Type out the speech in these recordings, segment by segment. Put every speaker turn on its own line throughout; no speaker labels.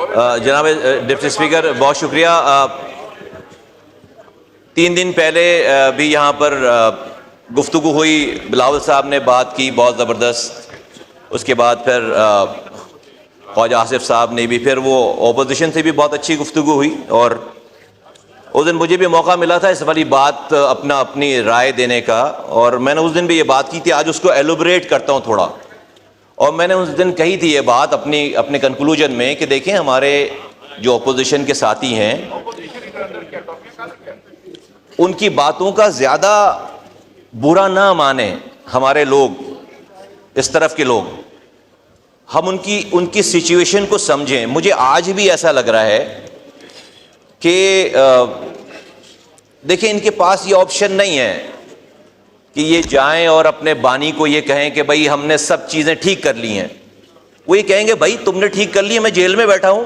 जनाब deputy speaker, बहुत शुक्रिया। 3 दिन पहले भी यहाँ पर गुफ्तगू हुई, बिलावल साहब ने बात की बहुत ज़बरदस्त। उसके बाद फिर ख्वाजा आसिफ साहब ने भी, फिर वो ओपोजिशन से भी बहुत अच्छी गुफ्तगू हुई। और उस दिन मुझे भी मौका मिला था इस वाली बात अपनी राय देने का, और मैंने उस दिन भी ये बात की थी। आज उसको एलोबरेट करता हूँ थोड़ा। और मैंने उस दिन कही थी ये बात अपने कंक्लूजन में कि देखें, हमारे जो अपोजिशन के साथी हैं उनकी बातों का ज़्यादा बुरा ना माने हमारे लोग, इस तरफ के लोग। हम उनकी सिचुएशन को समझें। मुझे आज भी ऐसा लग रहा है कि देखें, इनके पास ये ऑप्शन नहीं है कि ये जाएं और अपने बानी को ये कहें कि भाई हमने सब चीज़ें ठीक कर ली हैं। वो ये कहेंगे भाई तुमने ठीक कर ली है, मैं जेल में बैठा हूं,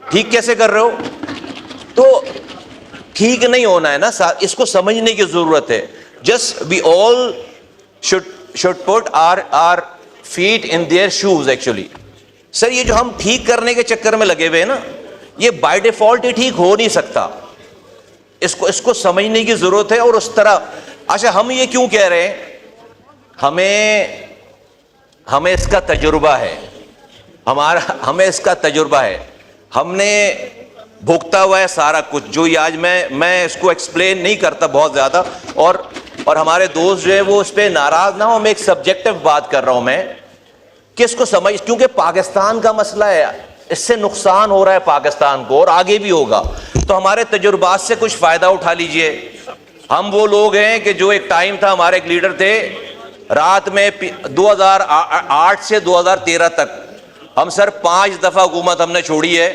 ठीक कैसे कर रहे हो? तो ठीक नहीं होना है ना, इसको समझने की ज़रूरत है। Just we all should put our feet in their shoes actually. Sir, ये जो हम ठीक करने के चक्कर में लगे हुए हैं ना, ये बाय डिफॉल्ट ही ठीक हो नहीं सकता। इसको समझने की ज़रूरत है। और उस तरह, अच्छा, हम ये क्यों कह रहे हैं? हमें इसका तजुर्बा है, हमें इसका तजुर्बा है। हमने भुगता हुआ है सारा कुछ। जो ये आज मैं इसको एक्सप्लेन नहीं करता बहुत ज़्यादा, और हमारे दोस्त जो है वो उस पर नाराज़ ना हो। मैं एक सब्जेक्टिव बात कर रहा हूँ मैं, कि इसको समझ, क्योंकि पाकिस्तान का मसला है, इससे नुकसान हो रहा है पाकिस्तान को और आगे भी होगा। तो हमारे तजुर्बात से कुछ फ़ायदा उठा लीजिए। हम वो लोग हैं कि जो एक टाइम था, हमारे एक लीडर थे, रात में 2008 से 2013 तक हम सर 5 दफ़ा हुकूमत हमने छोड़ी है,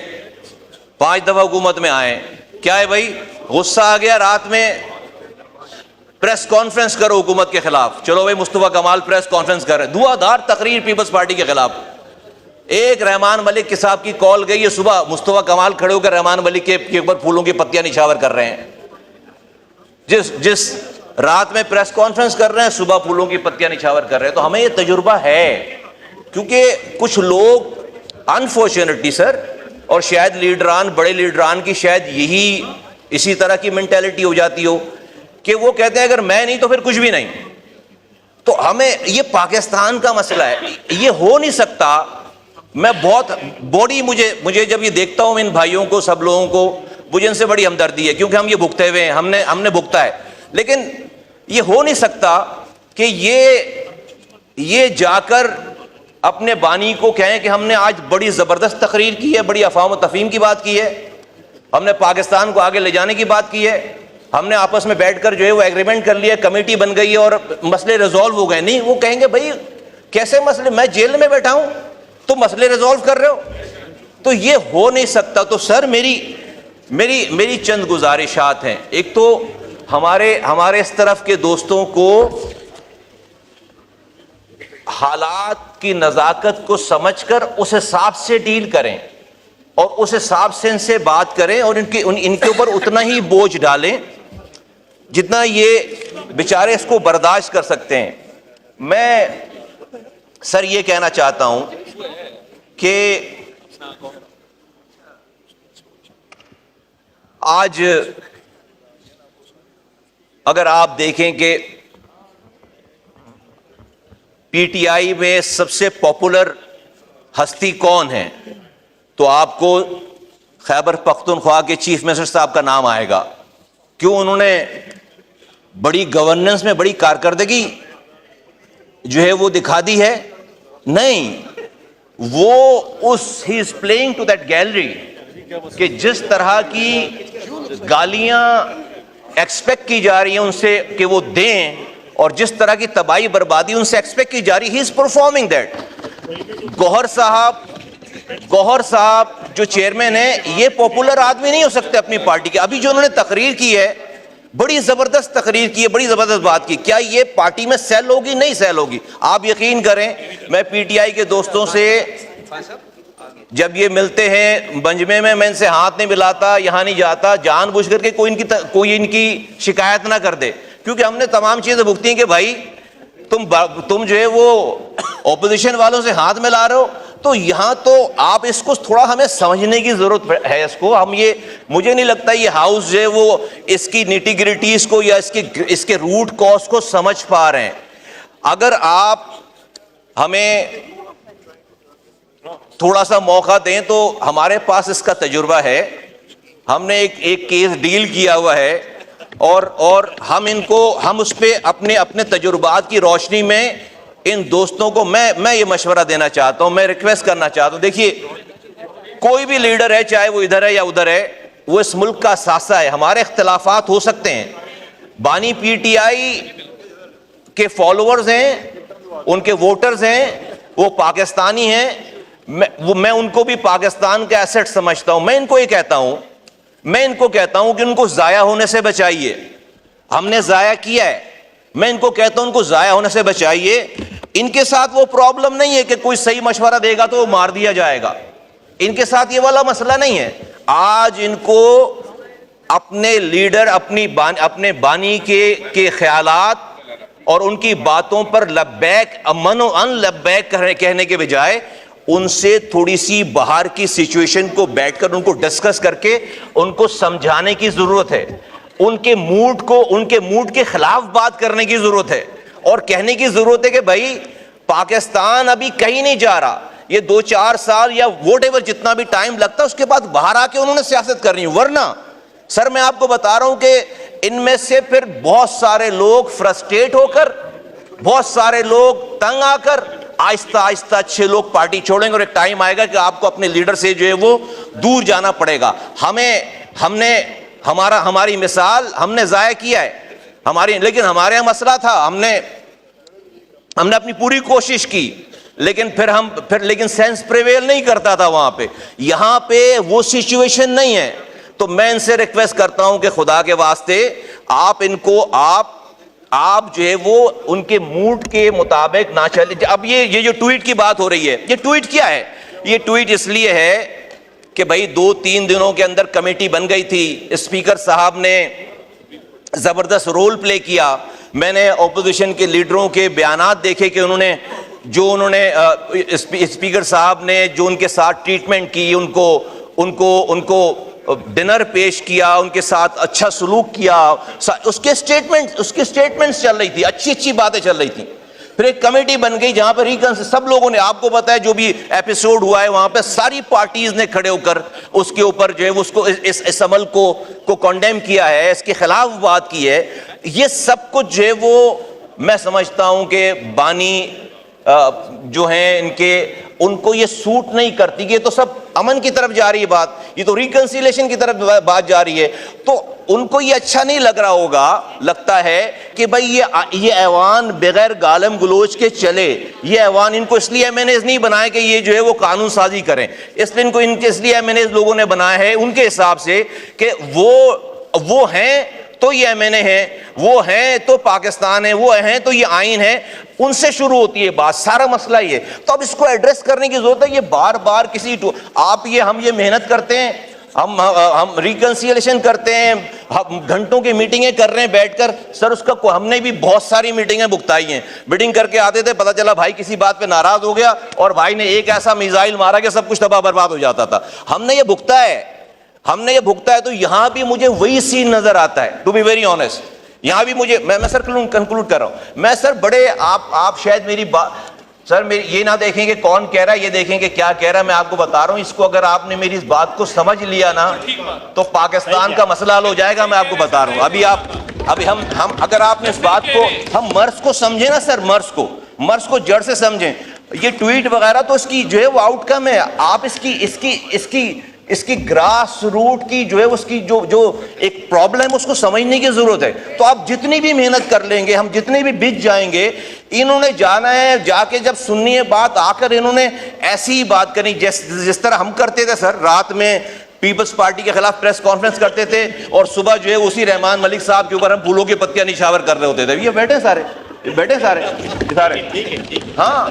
5 दफ़ा हुकूमत में आए। क्या है भाई, गुस्सा आ गया, रात में प्रेस कॉन्फ्रेंस करो हुकूमत के खिलाफ। चलो भाई, मुस्तफ़ा कमाल प्रेस कॉन्फ्रेंस कर रहे हैं, धुआंधार तकरीर पीपल्स पार्टी के खिलाफ। एक रहमान मलिक के साहब की कॉल गई है सुबह, मुस्तफ़ा कमाल खड़े होकर रहमान मलिक के ऊपर फूलों की पत्तियां निछावर कर रहे हैं। जिस रात में प्रेस कॉन्फ्रेंस कर रहे हैं, सुबह फूलों की पत्तियां निछावर कर रहे हैं। तो हमें ये तजुर्बा है, क्योंकि कुछ लोग अनफॉर्चुनेटली सर, और शायद लीडरान, बड़े लीडरान की शायद इसी तरह की मेंटालिटी हो जाती हो कि वो कहते हैं अगर मैं नहीं तो फिर कुछ भी नहीं। तो हमें, ये पाकिस्तान का मसला है, ये हो नहीं सकता। मैं बहुत मुझे जब ये देखता हूं इन भाइयों को, सब लोगों को, मुझे इनसे बड़ी हमदर्दी है, क्योंकि हम ये भुगते हुए हैं, हमने भुगता है। लेकिन ये हो नहीं सकता कि ये जाकर अपने बानी को कहें कि हमने आज बड़ी ज़बरदस्त तकरीर की है, बड़ी अफ़वाह व तफ़हीम की बात की है, हमने पाकिस्तान को आगे ले जाने की बात की है, हमने आपस में बैठकर जो है वो एग्रीमेंट कर लिया, कमेटी बन गई है और मसले रिजॉल्व हो गए। नहीं, वो कहेंगे भाई कैसे मसले, मैं जेल में बैठा हूं तो मसले रिजॉल्व कर रहे हो? तो ये हो नहीं सकता। तो सर, मेरी चंद गुजारिशात हैं। एक तो हमारे इस तरफ के दोस्तों को हालात की नज़ाकत को समझकर उस हिसाब से डील करें और उस हिसाब से इनसे बात करें, और इनके ऊपर उतना ही बोझ डालें जितना ये बेचारे इसको बर्दाश्त कर सकते हैं। मैं सर ये कहना चाहता हूं कि आज अगर आप देखें कि पीटीआई में सबसे पॉपुलर हस्ती कौन है, तो आपको खैबर पख्तूनख्वा के चीफ मिनिस्टर साहब का नाम आएगा। क्यों? उन्होंने बड़ी गवर्नेंस में बड़ी कारकर्दगी जो है वो दिखा दी है? नहीं, वो he is playing to that gallery कि जिस तरह की गालियां एक्सपेक्ट की जा रही हैं उनसे कि वो दें, और जिस तरह की तबाही बर्बादी उनसे एक्सपेक्ट की जा रही है, he is performing that. Gauhar साहब जो चेयरमैन है, ये पॉपुलर आदमी नहीं हो सकते अपनी पार्टी के। अभी जो उन्होंने तकरीर की है, बड़ी जबरदस्त तकरीर की है, बड़ी जबरदस्त बात की। क्या ये पार्टी में सेल होगी? नहीं सेल होगी। आप यकीन करें, मैं पीटीआई के दोस्तों से जब ये मिलते हैं बंजमे में, मैं इनसे हाथ नहीं मिलाता, यहां नहीं जाता, जानबूझ करके कोई इनकी शिकायत ना कर दे, क्योंकि हमने तमाम चीजें भुगती हैं कि भाई तुम जो है वो ऑपोजिशन वालों से हाथ मिला रहे हो, तो यहां तो आप इसको थोड़ा हमें समझने की जरूरत है। इसको हम ये, मुझे नहीं लगता ये हाउस जो है वो इसकी निटिग्रिटीज को या इसके रूट कॉज को समझ पा रहे हैं। अगर आप हमें थोड़ा सा मौका दें तो हमारे पास इसका तजुर्बा है, हमने एक केस डील किया हुआ है और हम उस पे अपने तजुर्बात की रोशनी में इन दोस्तों को मैं ये मशवरा देना चाहता हूं, मैं रिक्वेस्ट करना चाहता हूं। देखिए, कोई भी लीडर है, चाहे वो इधर है या उधर है, वो इस मुल्क का सासा है। हमारे इख्तिलाफात हो सकते हैं, बानी पीटीआई के फॉलोअर्स हैं, उनके वोटर्स हैं, वो पाकिस्तानी हैं, मैं उनको भी पाकिस्तान का एसेट समझता हूं। मैं इनको कहता हूं कि उनको जाया होने से बचाइए। हमने जाया किया है, मैं इनको कहता हूं उनको जाया होने से बचाइए। इनके साथ वो प्रॉब्लम नहीं है कि कोई सही मशवरा देगा तो वो मार दिया जाएगा, इनके साथ ये वाला मसला नहीं है। आज इनको अपने लीडर, अपने बानी के ख्यालात और उनकी बातों पर लब्बैक मनो अन लब्बैक कहने के बजाय उनसे थोड़ी सी बाहर की सिचुएशन को बैठकर उनको डिस्कस करके उनको समझाने की जरूरत है। उनके मूड के खिलाफ बात करने की जरूरत है और कहने की जरूरत है कि भाई पाकिस्तान अभी कहीं नहीं जा रहा, ये 2-4 साल या वोटेवर जितना भी टाइम लगता है उसके बाद बाहर आके उन्होंने सियासत करनी है। वरना सर मैं आपको बता रहा हूं कि इनमें से फिर बहुत सारे लोग फ्रस्ट्रेट होकर, बहुत सारे लोग तंग आकर आहिस्ता आहिस्ता अच्छे लोग पार्टी छोड़ेंगे और एक टाइम आएगा कि आपको अपने लीडर से जो है वो दूर जाना पड़ेगा। हमारी मिसाल हमने जाया किया है लेकिन हमारे यहाँ मसला था, हमने अपनी पूरी कोशिश की, लेकिन सेंस प्रिवेल नहीं करता था वहां पे। यहां पे वो सिचुएशन नहीं है। तो मैं इनसे रिक्वेस्ट करता हूं कि खुदा के वास्ते आप जो है वो उनके मूड के मुताबिक ना चले। अब ये जो ट्वीट की बात हो रही है, ये ट्वीट क्या है? ये ट्वीट इसलिए है कि भाई 2-3 दिनों के अंदर कमेटी बन गई थी, स्पीकर साहब ने जबरदस्त रोल प्ले किया। मैंने ऑपोजिशन के लीडरों के बयानात देखे कि उन्होंने स्पीकर साहब ने जो उनके साथ ट्रीटमेंट की, उनको डिनर पेश किया, उनके साथ अच्छा सलूक किया, उसके स्टेटमेंट्स चल रही थी, अच्छी बातें चल रही थी। फिर एक कमेटी बन गई जहां पर सब लोगों ने, आपको पता है जो भी एपिसोड हुआ है वहां पर सारी पार्टीज ने खड़े होकर उसके ऊपर जो है उसको इस अमल को कंडेम किया है, इसके खिलाफ बात की है। ये सब कुछ जो है वो मैं समझता हूं कि बानी जो हैं उनको ये सूट नहीं करती कि ये तो सब अमन की तरफ जा रही है बात, ये तो रिकंसिलिएशन की तरफ बात जा रही है। तो उनको ये अच्छा नहीं लग रहा होगा, लगता है कि भाई ये ऐवान बगैर गालम गलोच के चले। ये ऐवान इनको इसलिए एमएनएज नहीं बनाए कि ये जो है वो कानून साजी करें, इसलिए एमएनएज लोगों ने बनाया है उनके हिसाब से कि वो हैं तो ये एमएनए है, वो हैं तो पाकिस्तान है, वो हैं तो ये आइन है, उनसे शुरू होती है बात। सारा मसला ये, तो अब इसको एड्रेस करने की जरूरत है। ये बार बार हम ये मेहनत करते हैं, हम रिकंसिलिएशन करते हैं, हम घंटों की मीटिंगें कर रहे हैं बैठकर। सर उसका हमने भी बहुत सारी मीटिंगें भुगताई हैं। मीटिंग करके आते थे, पता चला भाई किसी बात पे नाराज हो गया और भाई ने एक ऐसा मिसाइल मारा कि सब कुछ तबाह बर्बाद हो जाता था। हमने ये भुगता है, तो यहां भी मुझे वही सीन नजर आता है, टू बी वेरी ऑनेस्ट। यहां भी मुझे, मैं सर कंक्लूड कर रहा हूं। मैं सर बड़े आप शायद मेरी बात, सर मेरी ये ना देखेंगे कौन कह रहा है, ये देखेंगे क्या कह रहा है। मैं आपको बता रहा हूं, इसको अगर आपने मेरी इस बात को समझ लिया ना तो पाकिस्तान का मसला हल हो जाएगा। मैं आपको बता रहा हूं। अभी हम अगर आपने इस बात को, हम मर्ज को समझे ना सर, मर्ज को जड़ से समझें। ये ट्वीट वगैरह तो इसकी जो है वो आउटकम है। आप इसकी ग्रास रूट की जो है उसकी जो एक प्रॉब्लम है उसको समझने की जरूरत है। तो आप जितनी भी मेहनत कर लेंगे, हम जितने भी बिक जाएंगे, इन्होंने जाना है, जाके जब सुननी है बात, आकर इन्होंने ऐसी ही बात करनी जिस तरह हम करते थे सर। रात में पीपल्स पार्टी के खिलाफ प्रेस कॉन्फ्रेंस करते थे और सुबह जो है उसी रहमान मलिक साहब के ऊपर हम फूलों की पत्तियां निछावर कर रहे होते थे। ये बैठे सारे हाँ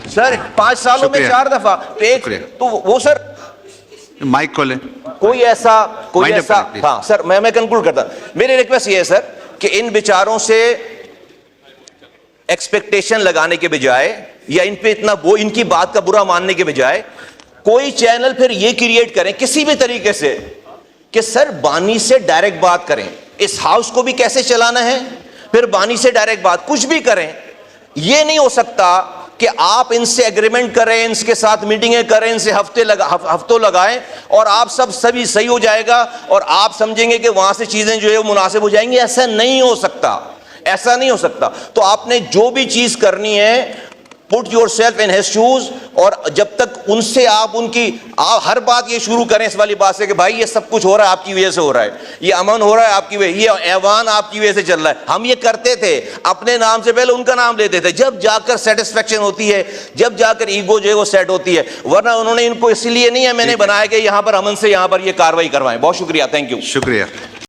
सर, 5 सालों में 4 दफा तो वो सर
माइक खोलें।
कोई ऐसा हाँ सर, मैं कंक्लूड करता। मेरी रिक्वेस्ट ये है सर कि इन विचारों से एक्सपेक्टेशन लगाने के बजाय या इन पे इतना वो इनकी बात का बुरा मानने के बजाय कोई चैनल फिर ये क्रिएट करें किसी भी तरीके से कि सर बानी से डायरेक्ट बात करें, इस हाउस को भी कैसे चलाना है, फिर बानी से डायरेक्ट बात, कुछ भी करें। ये नहीं हो सकता कि आप इनसे एग्रीमेंट करें, इनके साथ मीटिंगें करें, इनसे हफ्तों लगाएं और आप सभी सही हो जाएगा और आप समझेंगे कि वहां से चीजें जो है वो मुनासिब हो जाएंगी। ऐसा नहीं हो सकता, ऐसा नहीं हो सकता। तो आपने जो भी चीज करनी है, put your self in his shoes, और जब तक उनसे आप हर बात ये शुरू करें इस वाली बात से कि भाई ये सब कुछ हो रहा है आपकी वजह से हो रहा है, ये अमन हो रहा है आपकी वजह, ये ऐवान आपकी वजह से चल रहा है। हम ये करते थे, अपने नाम से पहले उनका नाम लेते थे, जब जाकर सेटिस्फेक्शन होती है, जब जाकर ईगो जो है वो सेट होती है, वरना उन्होंने इनको इसलिए नहीं है मैंने बनाया कि यहां पर अमन से यहां पर ये कार्रवाई करवाएं। बहुत शुक्रिया, थैंक यू।
शुक्रिया।